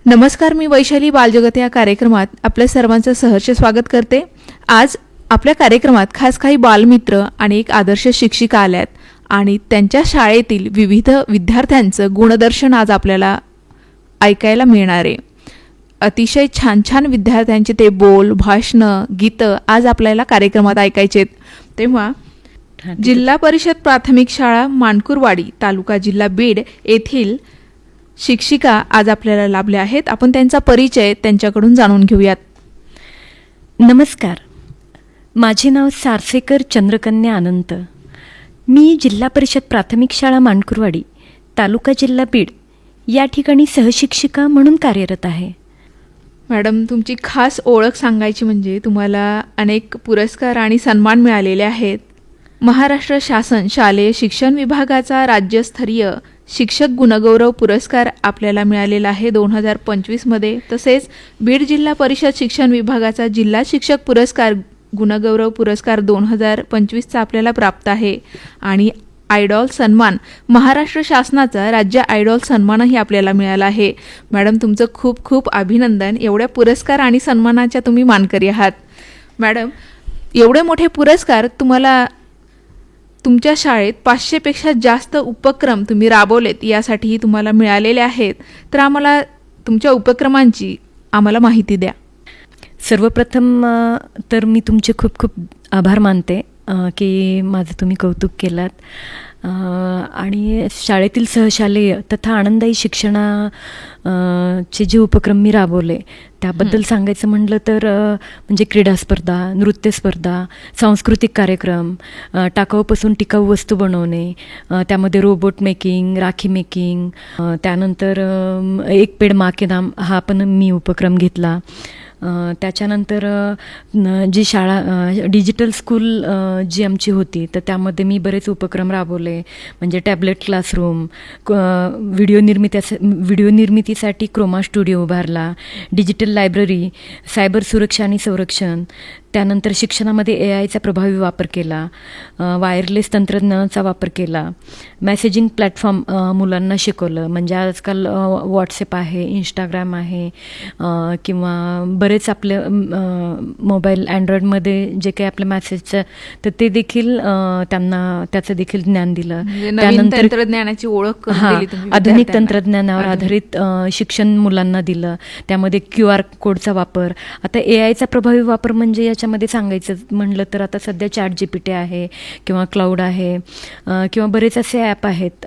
नमस्कार, मी वैशाली. बालजगत या कार्यक्रमात आपल्या सर्वांचं सहर्ष स्वागत करते. आज आपल्या कार्यक्रमात खास काही बालमित्र आणि एक आदर्श शिक्षिका आल्यात आणि त्यांच्या शाळेतील विविध विद्यार्थ्यांचं गुणदर्शन आज आपल्याला ऐकायला मिळणार आहे. अतिशय छान छान विद्यार्थ्यांचे ते बोल, भाषणं, गीतं आज आपल्याला कार्यक्रमात ऐकायचे. तेव्हा जिल्हा परिषद प्राथमिक शाळा मानकुरवाडी, तालुका जिल्हा बीड येथील शिक्षिका आज आपल्याला लाभल्या आहेत. आपण त्यांचा परिचय त्यांच्याकडून जाणून घेऊयात. नमस्कार, माझे नाव सारसेकर चंद्रकन्या अनंत. मी जिल्हा परिषद प्राथमिक शाळा मानकुरवाडी, तालुका जिल्हा बीड या ठिकाणी सहशिक्षिका म्हणून कार्यरत आहे. मॅडम, तुमची खास ओळख सांगायची म्हणजे तुम्हाला अनेक पुरस्कार आणि सन्मान मिळालेले आहेत. महाराष्ट्र शासन शालेय शिक्षण विभागाचा राज्यस्तरीय शिक्षक गुणगौरव पुरस्कार आपल्याला मिळालेला आहे 2025मध्ये. तसेच बीड जिल्हा परिषद शिक्षण विभागाचा जिल्हा शिक्षक पुरस्कार गुणगौरव पुरस्कार 2025चा आपल्याला प्राप्त आहे. आणि आयडॉल सन्मान, महाराष्ट्र शासनाचा राज्य आयडॉल सन्मानही आपल्याला मिळाला आहे. मॅडम, तुमचं खूप खूप अभिनंदन. एवढ्या पुरस्कार आणि सन्मानाच्या तुम्ही मानकरी आहात. मॅडम, एवढे मोठे पुरस्कार तुम्हाला तुमच्या शाळेत 500पेक्षा जास्त उपक्रम तुम्ही राबवलेत यासाठीही तुम्हाला मिळालेले आहेत. तर आम्हाला तुमच्या उपक्रमांची आम्हाला माहिती द्या. सर्वप्रथम तर मी तुमचे खूप खूप आभार मानते की माझं तुम्ही कौतुक केलात. आणि शाळेतील सहशालेय तथा आनंददायी शिक्षणाचे जे उपक्रम मी राबवले त्याबद्दल सांगायचं म्हटलं तर म्हणजे क्रीडा स्पर्धा, नृत्य स्पर्धा, सांस्कृतिक कार्यक्रम, टाकाऊपासून टिकाऊ वस्तू बनवणे, त्यामध्ये रोबोट मेकिंग, राखी मेकिंग, त्यानंतर एक पेड माँ के नाम हा पण मी उपक्रम घेतला. त्याच्यानंतर जी शाळा डिजिटल स्कूल जी आमची होती तर त्यामध्ये मी बरेच उपक्रम राबवले. म्हणजे टॅबलेट क्लासरूम, व्हिडिओ निर्मितीसाठी क्रोमा स्टुडिओ उभारला, डिजिटल लायब्ररी, सायबर सुरक्षा आणि संरक्षण, त्यानंतर शिक्षणामध्ये AIचा प्रभावी वापर केला, वायरलेस तंत्रज्ञानाचा वापर केला, मेसेजिंग प्लॅटफॉर्म मुलांना शिकवलं. म्हणजे आजकाल व्हॉट्सॲप आहे, इंस्टाग्राम आहे, किंवा बरेच आपले मोबाईल अँड्रॉइडमध्ये जे काही आपल्या मॅसेजचं तर ते देखील त्यांना त्याचं देखील ज्ञान दिलं. त्यानंतर तंत्रज्ञानाची ओळख, आधुनिक तंत्रज्ञानावर आधारित शिक्षण मुलांना दिलं. त्यामध्ये QR कोडचा वापर, आता AIचा प्रभावी वापर म्हणजे याच्यामध्ये सांगायचं म्हणलं तर आता सध्या ChatGPT आहे किंवा क्लाउड आहे किंवा बरेच असे ॲप आहेत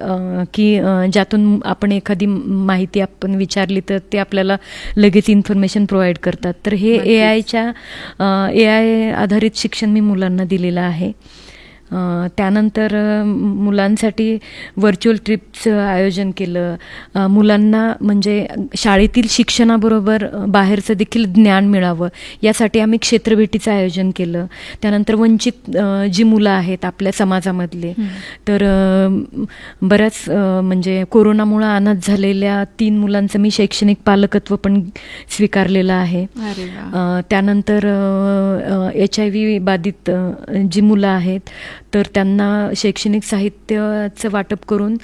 की ज्यातून आपण एखादी माहिती आपण विचारली तर ते आपल्याला लगेच इन्फॉर्मेशन प्रोव्हाइड करतात. तर हे AI आधारित शिक्षण मी मुलांना दिलेलं आहे. त्यानंतर मुलांसाठी व्हर्च्युअल ट्रिपचं आयोजन केलं. मुलांना म्हणजे शाळेतील शिक्षणाबरोबर बाहेरचं देखील ज्ञान मिळावं यासाठी आम्ही क्षेत्रभेटीचं आयोजन केलं. त्यानंतर वंचित जी मुलं आहेत आपल्या समाजामधले तर बऱ्याच म्हणजे कोरोनामुळं अनाथ झालेल्या 3 मुलांचं मी शैक्षणिक पालकत्व पण स्वीकारलेलं आहे. त्यानंतर HIV बाधित जी मुलं आहेत तर त्यांना शैक्षणिक साहित्याचं वाटप करून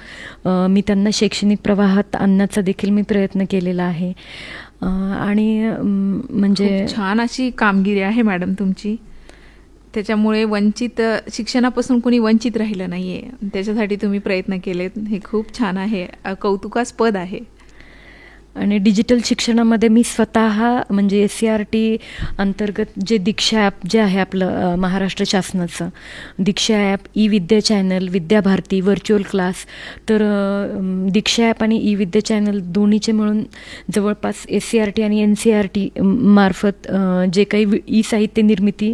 मी त्यांना शैक्षणिक प्रवाहात आणण्याचा देखील मी प्रयत्न केलेला आहे. आणि म्हणजे छान अशी कामगिरी आहे मॅडम तुमची. त्याच्यामुळे वंचित शिक्षणापासून कोणी वंचित राहिलं नाही आहे, त्याच्यासाठी तुम्ही प्रयत्न केलेत. हे खूप छान आहे, कौतुकास्पद आहे. आणि डिजिटल शिक्षणामध्ये मी स्वतः म्हणजे SCERT अंतर्गत जे दीक्षा ॲप जे आहे आपलं महाराष्ट्र शासनाचं दीक्षा ॲप, विद्या चॅनल, विद्याभारती, व्हर्च्युअल क्लास, तर दीक्षा ॲप आणि विद्या चॅनल दोन्हीचे मिळून जवळपास SCERT आणि NCERT मार्फत जे काही साहित्य निर्मिती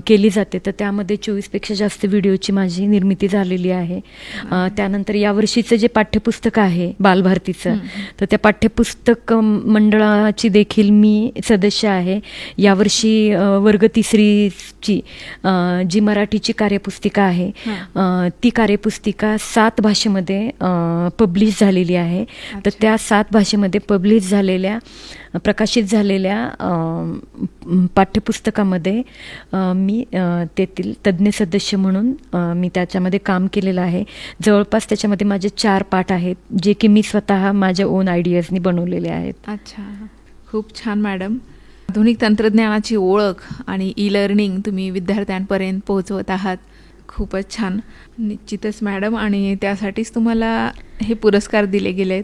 केली जाते, तर त्यामध्ये 24पेक्षा जास्त व्हिडिओची माझी निर्मिती झालेली आहे. त्यानंतर यावर्षीचं जे पाठ्यपुस्तक आहे बालभारतीचं, तर त्या पाठ्यपुस्तक मंडळाची देखील मी सदस्य आहे. यावर्षी वर्ग 3ची जी मराठीची कार्यपुस्तिका आहे ती कार्यपुस्तिका 7 भाषेमध्ये पब्लिश झालेली आहे. तर त्या 7 भाषेमध्ये पब्लिश झालेल्या प्रकाशित झालेल्या पाठ्यपुस्तकामध्ये मी तेथील तज्ज्ञ सदस्य म्हणून मी त्याच्यामध्ये काम केलेलं आहे. जवळपास त्याच्यामध्ये माझे 4 पाठ आहेत जे की मी स्वतः माझ्या ओन आयडियाजनी बनवलेले आहेत. अच्छा, खूप छान मॅडम. आधुनिक तंत्रज्ञानाची ओळख आणि लर्निंग तुम्ही विद्यार्थ्यांपर्यंत पोहोचवत आहात. खूपच छान. निश्चितच मॅडम, आणि त्यासाठीच तुम्हाला हे पुरस्कार दिले गेलेत.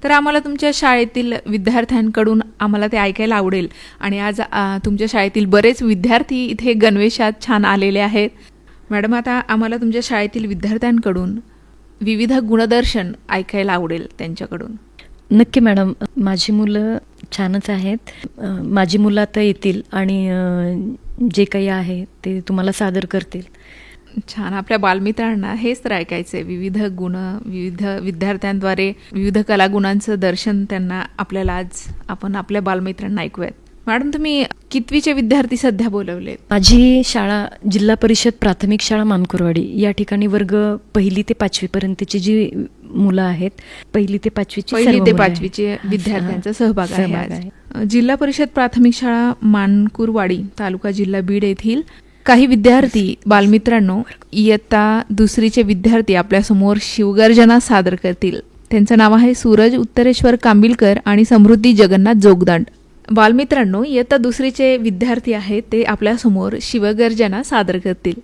तर आम्हाला तुमच्या शाळेतील विद्यार्थ्यांकडून आम्हाला ते ऐकायला आवडेल. आणि आज तुमच्या शाळेतील बरेच विद्यार्थी इथे गणवेशात छान आलेले आहेत. मॅडम, आता आम्हाला तुमच्या शाळेतील विद्यार्थ्यांकडून विविध गुणदर्शन ऐकायला आवडेल त्यांच्याकडून. नक्की मॅडम, माझी मुलं छानच आहेत. माझी मुलं आता येतील आणि जे काही आहे ते तुम्हाला सादर करतील. छान. आपल्या बालमित्रांना हेच तर ऐकायचं आहे, विविध गुण, विविध विद्यार्थ्यांद्वारे विविध कलागुणांचं दर्शन त्यांना आपल्याला आज आपण आपल्या बालमित्रांना ऐकूयात. मॅडम, तुम्ही कितवीचे विद्यार्थी सध्या बोलवलेत? माझी शाळा जिल्हा परिषद प्राथमिक शाळा मानकुरवाडी या ठिकाणी वर्ग 1ली ते 5वी पर्यंतची जी मुलं आहेत, 1ली ते 5वीचे विद्यार्थ्यांचा सहभाग आहे आज. जिल्हा परिषद प्राथमिक शाळा मानकुरवाडी, तालुका जिल्हा बीड येथील काही विद्यार्थी बालमित्रांनो, इयत्ता 2रीचे विद्यार्थी आपल्यासमोर शिवगर्जना सादर करतील. त्यांचं नाव आहे सूरज उत्तरेश्वर कांबिलकर आणि समृद्धी जगन्नाथ जोगदंड. बालमित्रांनो, इयत्ता 2रीचे विद्यार्थी आहेत, ते आपल्यासमोर शिवगर्जना सादर करतील.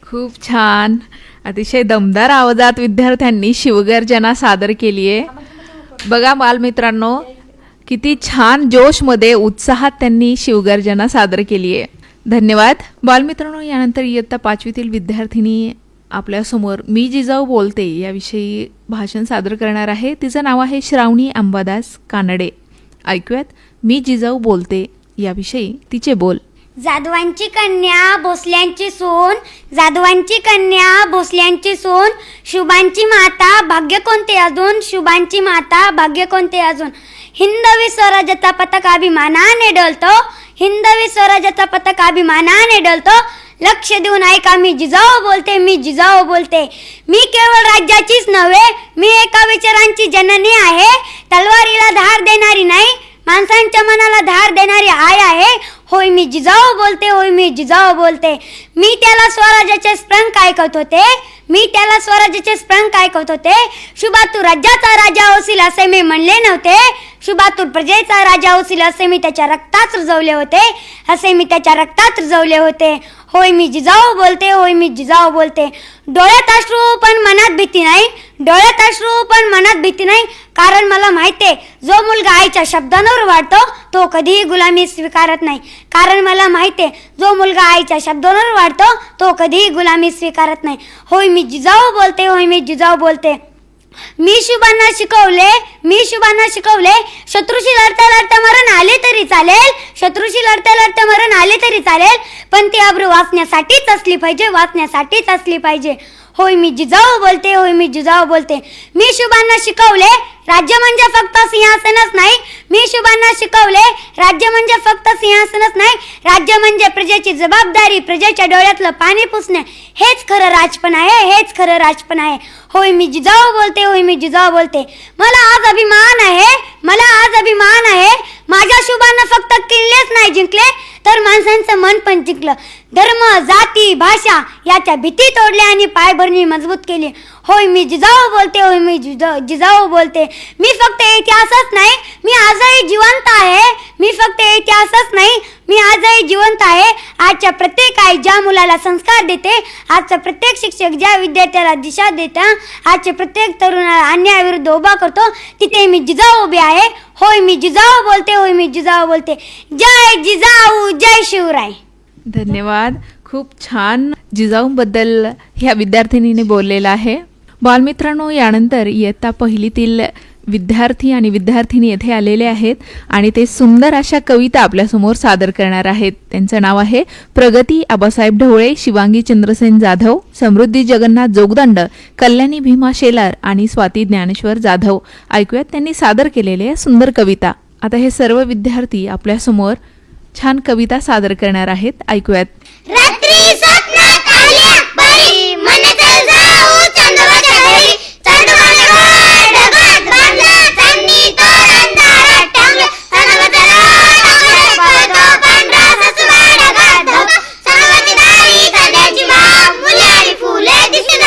खूप छान. अतिशय दमदार आवाजात विद्यार्थ्यांनी शिवगर्जना सादर केली आहे. बघा बालमित्रांनो, किती छान जोशमध्ये, उत्साहात त्यांनी शिवगर्जना सादर केली आहे. धन्यवाद. बालमित्रांनो, यानंतर इयत्ता 5वीतील विद्यार्थिनी आपल्यासमोर मी जिजाऊ बोलते याविषयी भाषण सादर करणार आहे. तिचं नाव आहे श्रावणी अंबादास कानडे. ऐकूयात मी जिजाऊ बोलते याविषयी तिचे बोल. जाधवांची कन्या भोसल्यांची सून, जाधवांची कन्या भोसल्यांची सून, शुभांची माता भाग्य कोणते अजून, शुभांची माता भाग्य कोणते अजून. हिंदवी स्वराज्याचा पताका अभिमानाने डोलतो, हिंदवी स्वराज्याचा पताका अभिमानाने डोलतो. लक्ष देऊन ऐका, मी जिजाऊ बोलते, मी जिजाऊ बोलते. मी केवळ राज्याचीच नव्हे, मी एका विचारांची जननी आहे. तलवारीला धार देणारी नाही, माणसांच्या मनाला धार देणारी आई आहे. होय मी जिजाऊ बोलते, होय मी जिजाऊ बोलते. मी त्याला स्वराज्याचे स्पंक ऐकत होते, मी त्याला स्वराज्याचे स्पंक ऐकत होते. शुभा तू राज्याचा राजा होशील असे मी म्हणले नव्हते, शुभा तू प्रजेचा राजा होशील असे मी त्याच्या रक्तात रुजवले होते, असे मी त्याच्या रक्तात रुजवले होते. होय मी जिजाऊ बोलते, होय मी जिजाऊ बोलते. डोळ्यात अश्रू पण मनात भीती नाही, डोळ्यात अश्रू पण मनात भीती नाही. कारण मला माहितीये, जो मुलगा आईच्या शब्दांवर वाढतो तो कधीही गुलामी स्वीकारत नाही. कारण मला माहितीये, जो मुलगा आईच्या शब्दांवर वाढतो तो कधीही गुलामी स्वीकारत नाही. होय मी जिजाऊ बोलते, होय मी जिजाऊ बोलते. मी शुभांना शिकवले शत्रूशी लढता लढता मरण आले तरी चालेल, शत्रूशी लढता लढता मरण आले तरी चालेल, पण ती अब्रू वाचण्यासाठीच असली पाहिजे. होय मी जिजाऊ बोलते. मी शुभांना शिकवले राज्य म्हणजे फक्त सिंहासनच नाही. राज्य म्हणजे प्रजेची जबाबदारी, प्रजेच्या डोळ्यातलं पाणी पुसणे, हेच खरं राजपण आहे. होय मी जिजाऊ बोलते. मला आज अभिमान आहे. माझ्या शुभांना फक्त किल्लेच नाही जिंकले, तर माणसांचं मन पण जिंकलं. धर्म, जाती, भाषा याच्या भीती तोडल्या आणि पायभरणी मजबूत केली. होय मी जिजाऊ बोलते. मी फक्त इतिहासच नाही, मी आजही जिवंत आहे. आजच्या प्रत्येक आई ज्या मुलाला संस्कार देते, आजचा प्रत्येक शिक्षक ज्या विद्यार्थ्याला दिशा देता, आजच्या प्रत्येक तरुणाला अन्यायाविरुद्ध उभा करतो, तिथे मी जिजाऊ उभी आहे. होय मी जिजाऊ बोलते. जय जिजाऊ, जय शिवराय. धन्यवाद. खूप छान जिजाऊबद्दल ह्या विद्यार्थिनीने बोललेलं आहे. बालमित्रांनो, यानंतर इयत्ता पहिलीतील विद्यार्थी आणि विद्यार्थिनी येथे आलेले आहेत आणि ते सुंदर अशा कविता आपल्यासमोर सादर करणार आहेत. त्यांचं नाव आहे प्रगती आबासाहेब ढवळे, शिवांगी चंद्रसेन जाधव, समृद्धी जगन्नाथ जोगदंड, कल्याणी भीमा शेलार आणि स्वाती ज्ञानेश्वर जाधव. ऐकूयात त्यांनी सादर केलेल्या सुंदर कविता. आता हे सर्व विद्यार्थी आपल्यासमोर छान कविता सादर करणार आहेत. ऐकूयात. रात्री स्वप्नात आल्या बरी, मनचं जाऊ चंद्राच्या घरी, चंद्राच्या ढगात बांधलं चांदणी तोरण दारात टांगलं, पांढरा ससुरा ढगात धग, सनवती दारी सध्याची माग, मुली आणि फुले दिसते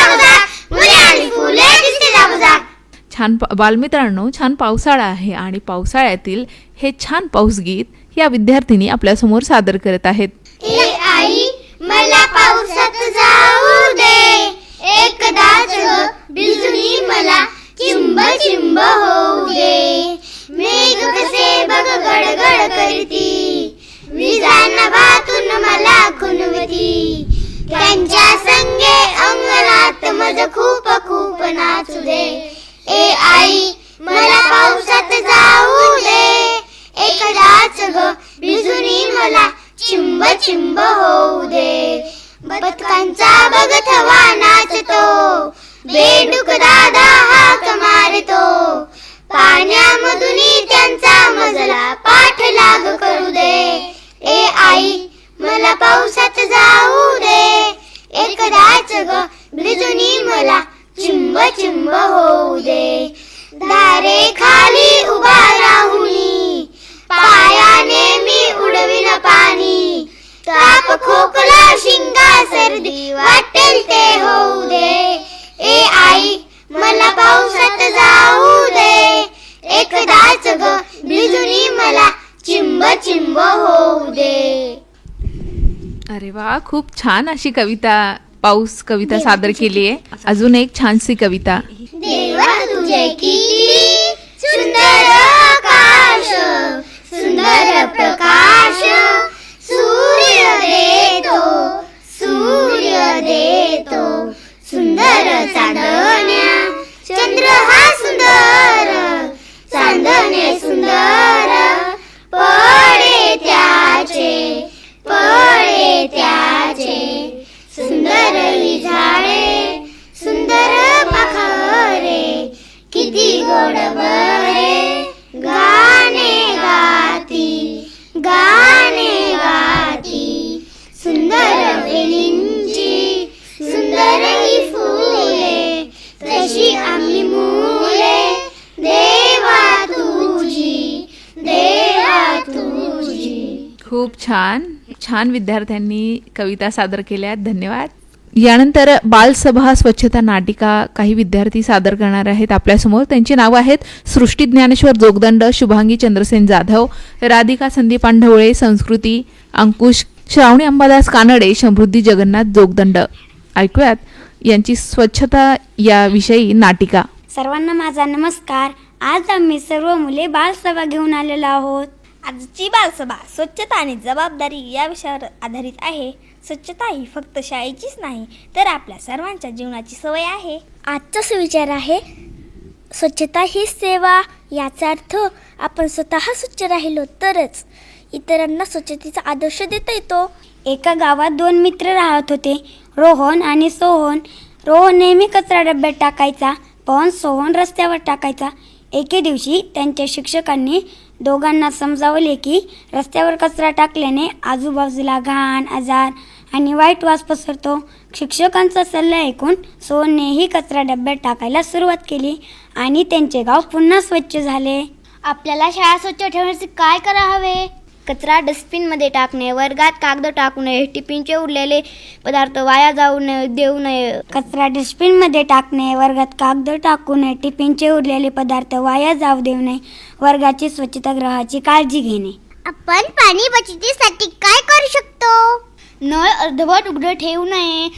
जागोजाग. छान बालमित्रांनो, छान पावसाळा आहे आणि पावसाळ्यातील हे छान पाऊसगीत या विद्यार्थिनी आपल्यासमोर सादर करत आहेत. ए आई मला पावसात जाऊ दे, एकदाच भिजून मला चिंब होऊ दे. मेघ कसे बघ गडगड करती, विजांना भातून मला खुनवती. त्यांच्या संगे अंगणात मज खूप नाचू दे. ए आई मला पावसात जाऊ दे, एकदाच भिजून मला चिंब होऊ दे. बदकांचा बघ थवा नाचतो, बेडूक दादा हाक मारतो. पाण्यामधून त्यांचा मजला पाठलाग करू दे. ए आई मला पावसात जाऊ दे, एकदाच भिजून मला चिंब होऊ दे. दारे खाली उभा राहुनी, पायाने मी उडविन पाणी. ताप खोकला शिंगा सर्दी वाटेल ते होऊ दे. ए आई मला पावसात जाऊ दे, एकदाच भिजून मला चिंब होऊ दे. अरे वा, खूप छान अशी कविता पाऊस कविता सादर केली आहे. अजून एक छानशी कविता. देवा तुझे किती सुंदर आकाश, सुंदर प्रकाश, सूर्य देतो सुंदर चांदण्या. चंद्र हा सुंदर, चांदणे सुंदर, पळे त्याचे सुंदर ही झाडे, सुंदर पाखरे, किती गोड बरे गाणे गाती. सुंदर वेलींची सुंदर ही फुले, तशी आम्ही मुले देवा तुझी. खूप छान विद्यार्थ्यांनी कविता सादर केल्या. धन्यवाद. यानंतर बालसभा स्वच्छता नाटिका काही विद्यार्थी सादर करणार आहेत आपल्यासमोर. त्यांची नावं आहेत सृष्टी ज्ञानेश्वर जोगदंड, शुभांगी चंद्रसेन जाधव, राधिका संदीपान ढवळे, संस्कृती अंकुश, श्रावणी अंबादास कानडे, समृद्धी जगन्नाथ जोगदंड. ऐकूयात यांची स्वच्छता याविषयी नाटिका. सर्वांना माझा नमस्कार. आज आम्ही सर्व मुले बालसभा घेऊन आलेलो आहोत. आजची बालसभा स्वच्छता आणि जबाबदारी या विषयावर आधारित आहे. स्वच्छता ही फक्त शाळेचीच नाही, तर आपल्या सर्वांच्या जीवनाची सवय आहे. आजचा सुविचार आहे स्वच्छता ही सेवा याचा अर्थ आपण स्वतः स्वच्छ राहिलो तरच इतरांना स्वच्छतेचा आदर्श देता येतो. एका गावात 2 मित्र राहत होते, रोहन आणि सोहन. रोहन नेहमी कचरा डब्यात टाकायचा, पण सोहन रस्त्यावर टाकायचा. एके दिवशी त्यांच्या शिक्षकांनी दोघांना समजावले की रस्त्यावर कचरा टाकल्याने आजूबाजूला घाण, आजार आणि वाईट वास पसरतो. शिक्षकांचा सल्ला ऐकून सोहननेही कचरा डब्यात टाकायला सुरुवात केली आणि त्यांचे गाव पुन्हा स्वच्छ झाले. आपल्याला शाळा स्वच्छ ठेवण्यासाठी काय करावे हवे? कचरा डस्टबिनमध्ये टाकणे, वर्गात कागद टाकू नये, टिफिनचे उरलेले पदार्थ वाया देऊ नये. कचरा डस्टबिनमध्ये टाकणे, वर्गात कागद टाकू नये, टिफिनचे उरलेले पदार्थ वाया जाऊ देऊ नये, वर्गाची स्वच्छतागृहाची काळजी घेणे. आपण पाणी बचतीसाठी काय करू शकतो? नळ अर्धवट उघडं ठेवू नये,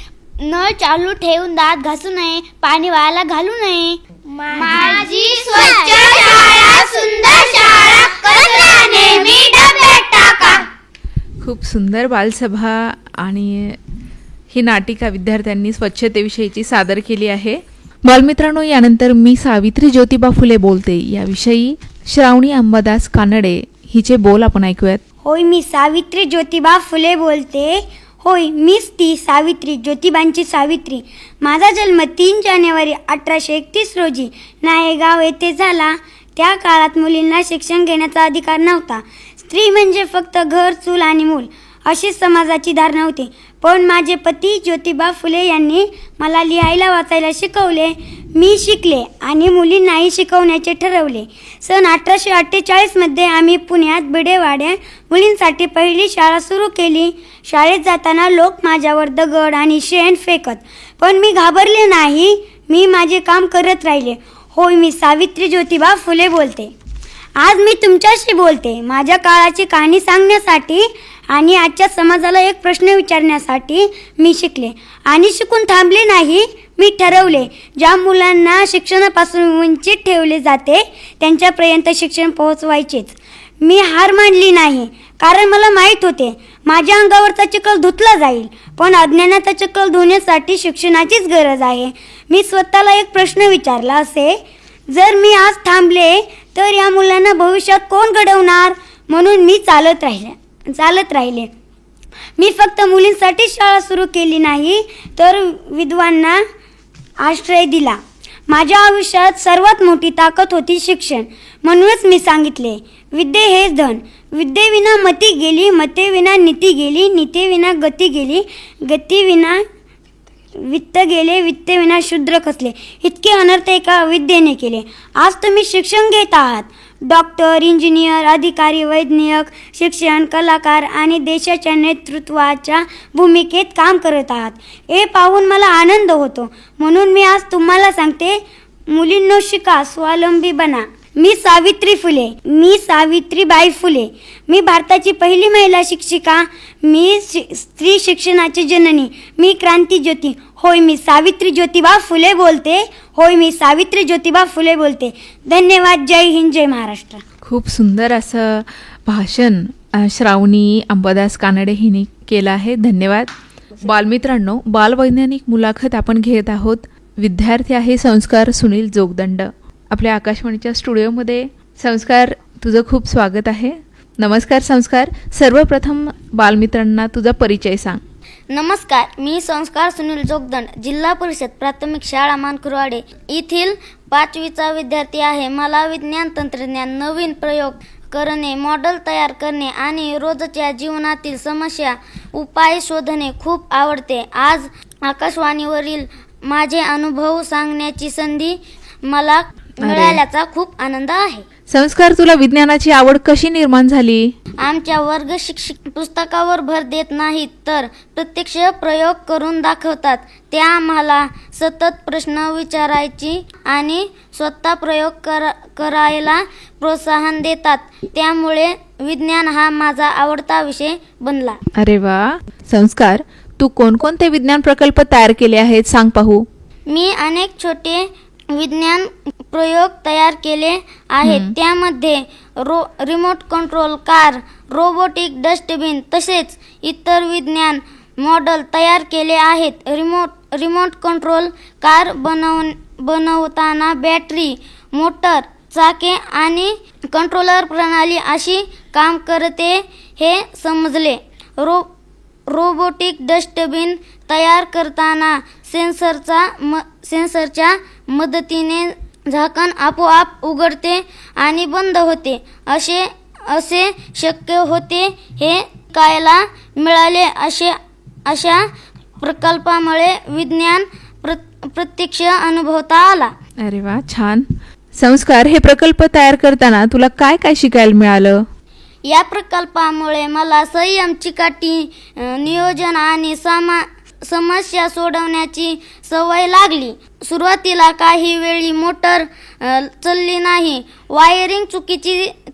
नळ चालू ठेवून दात घासू नये, पाणी वायाला घालू नये. माझी स्वच्छ शाळा, सुंदर शाळा, कचरा नेहमी डब्यात टाका. खूप सुंदर बालसभा आणि ही नाटिका विद्यार्थ्यांनी स्वच्छतेविषयीची सादर केली आहे. बालमित्रांनो, यानंतर मी सावित्री ज्योतिबा फुले बोलते याविषयी श्रावणी अंबादास कानडे हिचे बोल आपण ऐकूयात. होय, मी सावित्री ज्योतिबा फुले बोलते. होय, मीच ती सावित्री, ज्योतिबांची सावित्री. माझा जन्म 3 जानेवारी 1831 रोजी नायगाव येथे झाला. त्या काळात मुलींना शिक्षण घेण्याचा अधिकार नव्हता. स्त्री म्हणजे फक्त घर, चूल आणि मूल अशी समाजाची धारणा होती. पण माझे पती ज्योतिबा फुले यांनी मला लिहायला वाचायला शिकवले. मी शिकले आणि मुलींनाही शिकवण्याचे ठरवले. सन 1848 आम्ही पुण्यात भिडेवाड्यात मुलींसाठी पहिली शाळा सुरू केली. शाळेत जाताना लोक माझ्यावर दगड आणि शेण फेकत, पण मी घाबरले नाही. मी माझे काम करत राहिले. होय, मी सावित्री ज्योतिबा फुले बोलते. आज मी तुमच्याशी बोलते माझ्या काळाची कहाणी सांगण्यासाठी आणि आजच्या समाजाला एक प्रश्न विचारण्यासाठी. मी शिकले आणि शिकून थांबले नाही. मी ठरवले, ज्या मुलांना शिक्षणापासून वंचित ठेवले जाते त्यांच्यापर्यंत शिक्षण पोहोचवायचेच. मी हार मानली नाही, कारण मला माहीत होते माझ्या अंगावरचा चिखल धुतला जाईल, पण अज्ञानाचा चिखल धुण्यासाठी शिक्षणाचीच गरज आहे. मी स्वतःला एक प्रश्न विचारला असे, जर मी आज थांबले तर या मुलांना भविष्यात कोण घडवणार? म्हणून मी चालत राहिले. मी फक्त मुलींसाठी शाळा सुरू केली नाही, तर विधवांना आश्रय दिला. माझ्या आयुष्यात सर्वात मोठी ताकद होती शिक्षण. म्हणूनच मी सांगितले, विद्ये हेच धन. विद्येविना मती गेली, मतेविना नीती गेली, नीतीविना गती गेली, गतीविना वित्त गेले, वित्तविना शूद्र खचले. इतके अनर्थ एका विद्येने केले. आज तुम्ही शिक्षण घेत आहात. डॉक्टर, इंजिनियर, अधिकारी, वैज्ञानिक, शिक्षण, कलाकार आणि देशाच्या नेतृत्वाच्या भूमिकेत काम करत आहात. हे पाहून मला आनंद होतो. म्हणून मी आज तुम्हाला सांगते, मुलींनो शिका, स्वावलंबी बना. मी सावित्रीबाई फुले. मी भारताची पहिली महिला शिक्षिका. मी स्त्री शिक्षणाची जननी. मी क्रांती ज्योती. होय, मी सावित्री ज्योतिबा फुले बोलते. धन्यवाद. जय हिंद, जय महाराष्ट्र. खूप सुंदर असं भाषण श्रावणी अंबादास कानडे हिने केलं आहे. धन्यवाद. बालमित्रांनो, बालवैज्ञानिक मुलाखत आपण घेत आहोत. विद्यार्थी आहे संस्कार सुनील जोगदंड. आपल्या आकाशवाणीच्या स्टुडिओमध्ये संस्कार, तुझं खूप स्वागत आहे. नमस्कार संस्कार. सर्वप्रथम बालमित्रांना तुझा परिचय सांग. नमस्कार, मी संस्कार सुनील जोगदंड, जिल्हा परिषद प्राथमिक शाळा मानकुरवाडे येथील 5वीचा विद्यार्थी आहे. मला विज्ञान, तंत्रज्ञान, नवीन प्रयोग करणे, मॉडेल तयार करणे आणि रोजच्या जीवनातील समस्या उपाय शोधणे खूप आवडते. आज आकाशवाणीवरील माझे अनुभव सांगण्याची संधी मला मिळाल्याचा खूप आनंद आहे. संस्कार, तुला विज्ञानाची आवड कशी निर्माण झाली? आमच्या वर्ग शिक्षक पुस्तकावर भर देत नाहीत, तर प्रत्यक्ष प्रयोग करून दाखवतात. ते आम्हाला सतत प्रश्न विचारायची आणि स्वतः प्रयोग करायला प्रोत्साहन देतात. त्यामुळे विज्ञान हा माझा आवडता विषय बनला. अरे वा. संस्कार, तू कोणकोणते विज्ञान प्रकल्प तयार केले आहेत सांग पाहू. मी अनेक छोटे विज्ञान प्रयोग तयार केले आहेत. त्यामध्ये remote control car, robotic dustbin तसेच इतर विज्ञान मॉडेल तयार केले आहेत. रिमोट कंट्रोल कार बनवताना बॅटरी मोटर, चाके आणि कंट्रोलर प्रणाली अशी काम करते हे समजले. रोबोटिक डस्टबिन तयार करताना सेन्सरच्या मदतीने झाकण आपोआप उघडते आणि बंद होते. असे शक्य होते हे शिकायला मिळाले. अशा प्रकल्पामुळे विज्ञान प्रत्यक्ष अनुभवता आला. अरे वा, छान. संस्कार, हे प्रकल्प तयार करताना तुला काय काय शिकायला मिळालं? या प्रकल्पामुळे मला संयम, चिकाटी, नियोजन आणि समस्या सोडवण्याची सवय लागली. सुरुवातीला काही वेळी मोटर चालली नाही, वायरिंग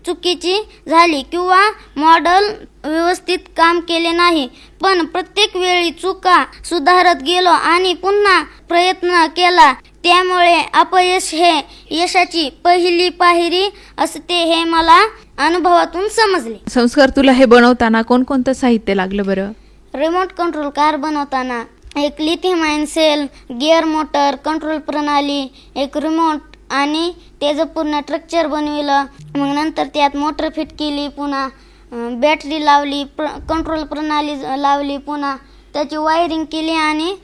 चुकीची झाली किंवा मॉडेल व्यवस्थित काम केले नाही. पण प्रत्येक वेळी चुका सुधारत गेलो आणि पुन्हा प्रयत्न केला. त्यामुळे अपयश हे यशाची पहिली पायरी असते हे मला अनुभवातून समजले. संस्कार, तुला हे बनवताना कोणकोणतं साहित्य लागलं बरं? रिमोट कंट्रोल कार बनवताना एक lithium ion cell, gear motor, control प्रणाली, एक रिमोट आणि त्याचं पूर्ण स्ट्रक्चर बनविलं. मग नंतर त्यात मोटर फिट केली, पुन्हा बॅटरी लावली, कंट्रोल प्रणाली लावली, पुन्हा त्याची वायरिंग केली आणि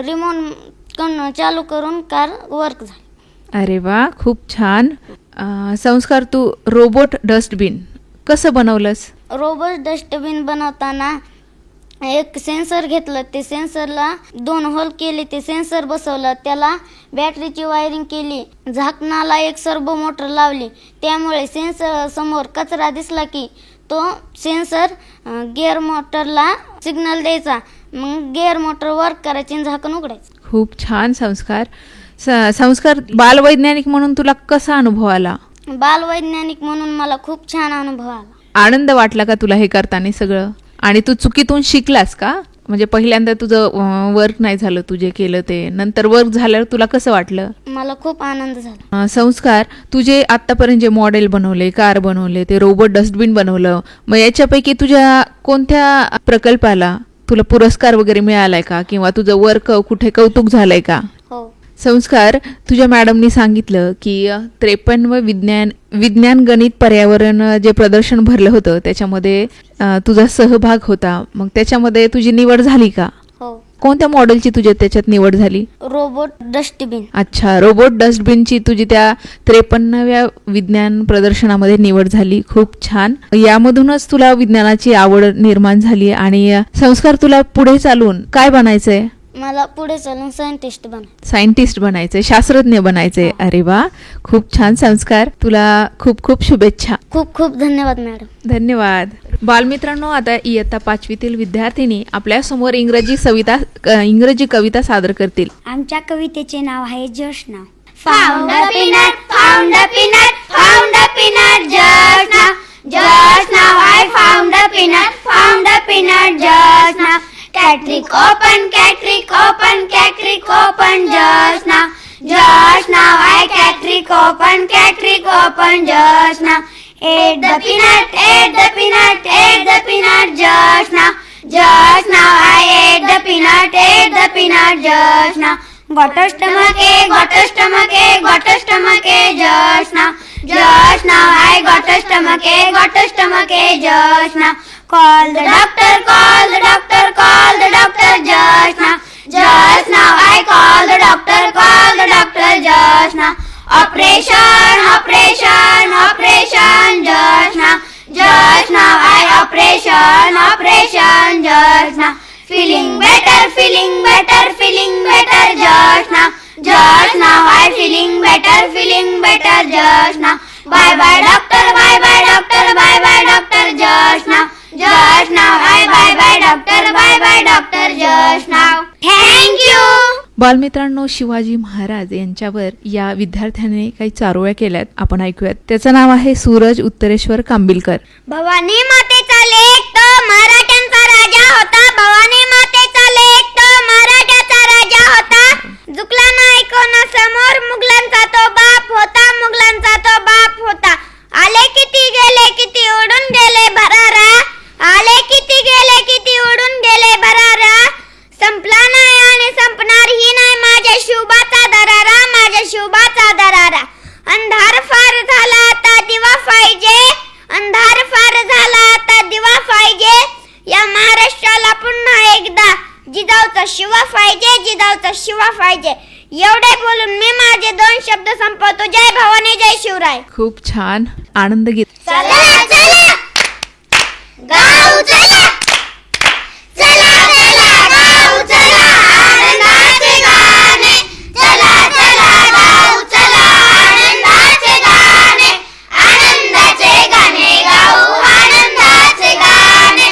रिमोट चालू करून कार वर्क झाली. अरे वा, खूप छान. संस्कार, तू रोबोट डस्टबिन कसं बनवलंस? रोबोट डस्टबिन बनवताना एक सेन्सर घेतलं, ते सेन्सरला 2 होल केले, ते सेन्सर बसवलं, त्याला बॅटरीची वायरिंग केली, झाकणाला एक सर्वो मोटर लावली. त्यामुळे सेन्सर समोर कचरा दिसला की तो सेन्सर गिअर मोटरला सिग्नल द्यायचा. मग गिअर मोटर वर्क करायची आणि झाकण उघडायचं. खूप छान. संस्कार, संस्कार, बालवैज्ञानिक म्हणून तुला कसा अनुभव आला? बालवैज्ञानिक म्हणून मला खूप छान अनुभव आला. आनंद वाटला का तुला हे करताना सगळं? आणि तू चुकीतून शिकलास का? म्हणजे पहिल्यांदा तुझं वर्क नाही झालं, तू जे केलं ते, नंतर वर्क झाल्यावर तुला कसं वाटलं? मला खूप आनंद झाला. संस्कार, तुझे आतापर्यंत जे मॉडेल बनवले, कार बनवले, ते रोबोट डस्टबिन बनवलं, मग याच्यापैकी तुझ्या कोणत्या प्रकल्पाला तुला पुरस्कार वगैरे मिळालाय का, किंवा तुझं वर्क कुठे कौतुक झालंय का? हो. संस्कार, तुझ्या मॅडमनी सांगितलं की 53 विज्ञान गणित पर्यावरण जे प्रदर्शन भरलं होतं त्याच्यामध्ये तुझा सहभाग होता. मग त्याच्यामध्ये तुझी निवड झाली का? हो. कोणत्या मॉडेलची तुझ्या त्याच्यात निवड झाली? Robot dustbin. अच्छा, रोबोट डस्टबिनची तुझी त्या 53व्या विज्ञान प्रदर्शनामध्ये निवड झाली. खूप छान. यामधूनच तुला विज्ञानाची आवड निर्माण झाली. आणि संस्कार, तुला पुढे चालून काय बनायचंय? मला पुढे चालून सायंटिस्ट बनायचंय, शास्त्रज्ञ बनायचंय. अरे वा, खूप छान. संस्कार, तुला खूप खूप शुभेच्छा. खूप खूप धन्यवाद मॅडम. धन्यवाद. बालमित्रांनो, आता इयत्ता 5वीतील विद्यार्थिनी आपल्या समोर इंग्रजी कविता सादर करतील. आमच्या कवितेचे नाव आहे Joshna. Found a peanut, found a peanut, found a peanut just now. Just now I found a peanut, just now. Cat-trick open, cat-trick open, cat-trick open just now. Just now I cat-trick open, just now. Ate the peanut, ate the peanut, ate the peanut just now. Just now I ate the peanut just now. Got a stomachache, got a stomachache, got a stomachache just now. Just now I got a stomachache just now. Call the doctor, call the doctor, call the doctor just now. Just now I call the doctor just now. Operation, operation, operation just now. Just now I operation just now. Feeling better, feeling better, feeling better just now. Just now I feeling better just now. Bye bye doctor, bye bye doctor, bye bye doctor just now. Just now I bye bye doctor just now. Thank you. बालमित्रांनो, शिवाजी महाराज यांच्यावर या विद्यार्थ्याने काही चारोळ्या केल्यात, आपण ऐकूयात. त्याचं नाव आहे सूरज उत्तरेश्वर कांबिलकर. भवानी मातेचा लेक तो मराठ्यांचा राजा होता. भवानी मातेचा लेक तो मराठ्याचा राजा होता. झुकला नाही कोणासमोर, मुघलांचा तो बाप होता, मुघलांचा तो बाप होता. आले किती गेले किती उडून गेले भरारा. आले किती गेले किती उडून गेले भरारा. संपला नाही आणि संपणारही नाही माझ्या शिवबाचा दरारा, माझ्या शिवबाचा दरारा. खूप छान. आनंद गीत. चला चला गाऊ चला, चला चला गाऊ चला, आनंदाचे गाणे. चला चला गाऊ चला, आनंदाचे गाणे. आनंदाचे गाणे गाऊ, आनंदाचे गाणे.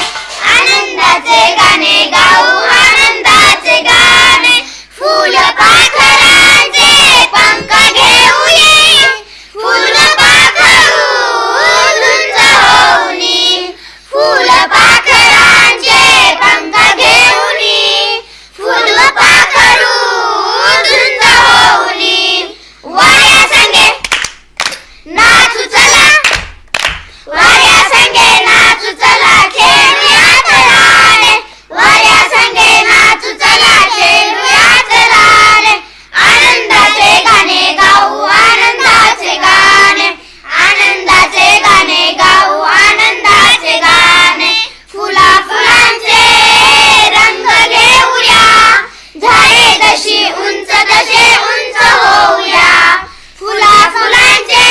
आनंदाचे गाणे गाऊ, आनंदाचे गाणे. फुल पाखरांचे पंख घेऊ ये, फुल पाखरू झुंज होऊनी. फुल पाखरांचे पंख घेऊनी, फुल पाखरू झुंज होऊनी. वाऱ्या संगे नाचू चला, वाऱ्या संगे नाचू चला, खेळूयात राणे. वाऱ्या संगे नाचू चला, खेळूयात राणे. आनंदाचे गाणे गाऊ, आनंदाचे गाणे. आनंदाचे गाणे गाऊ, आनंदाचे गाणे. फुला फुलांचे रंग घेऊया, झाडे जशी उंच तसे उंच होऊया. फुला फुलांचे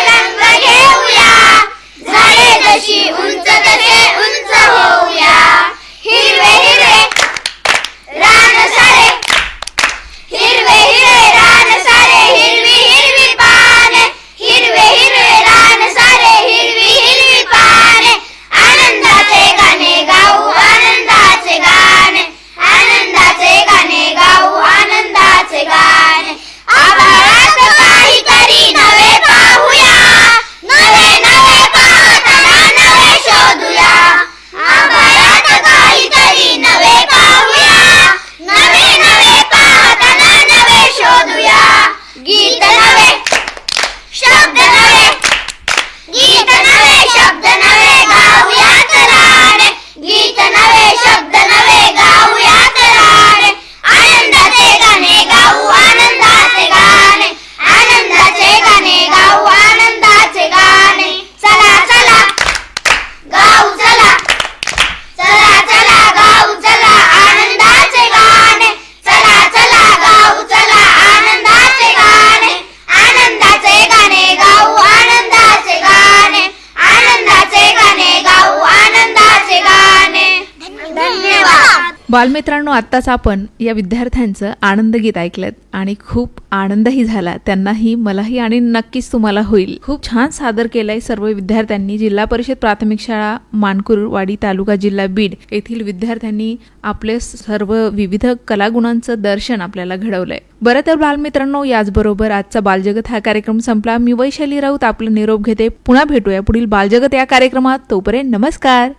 रंग घेऊया, झाडे जशी उंच तसे उंच होऊया. हिरवे हिरवे रान सारे, हिरवे हिरवे रान सारे, हिरवी हिरवी पाने. हिरवे हिरवे रान सारे, हिरवी हिरवी पाने. आनंदाचे गाणे गाऊ, आनंदाचे गाणे. आनंदाचे गाणे गाऊ, आनंदाचे गाणे. आभाळात काहीतरी नवे पाहूया, नवे नवे पाहताना नवे शोधूया. आभाळात काहीतरी नवे पाहूया, नवे नवे पाहताना नवे शोधूया. गीत नवे, शब्द नवे, गीत नवे, शब्द नवे, गाऊयात राणे. गीत नवे, शब्द नवे, गाऊयात राणे. आनंदाचे गाणे गाऊ, आनंदाचे गाणे. आनंदाचे गाणे गाऊ, आनंदाचे गाणे. चला चला गाऊ चला, चला चला गाऊ चला, आनंदाचे गाणे. चला चला गाऊ चला, आनंदाचे गाणे. आनंदाचे गाणे गाऊ, आनंदाचे गाणे. आनंदाचे गाणे गाऊ, आनंदाचे गाणे. धन्यवाद. बालमित्रांनो, आत्ताच आपण या विद्यार्थ्यांचं आनंद गीत ऐकलं आणि खूप आनंदही झाला. त्यांनाही, मलाही आणि नक्कीच तुम्हाला होईल. खूप छान सादर केलंय सर्व विद्यार्थ्यांनी. जिल्हा परिषद प्राथमिक शाळा मानकुरवाडी, तालुका जिल्हा बीड येथील विद्यार्थ्यांनी आपले सर्व विविध कलागुणांचं दर्शन आपल्याला घडवलंय. बरं तर बालमित्रांनो, याचबरोबर आजचा बालजगत हा कार्यक्रम संपला. मी वैशाली राऊत आपला निरोप घेते. पुन्हा भेटूया पुढील बालजगत या कार्यक्रमात. तोपर्यंत नमस्कार.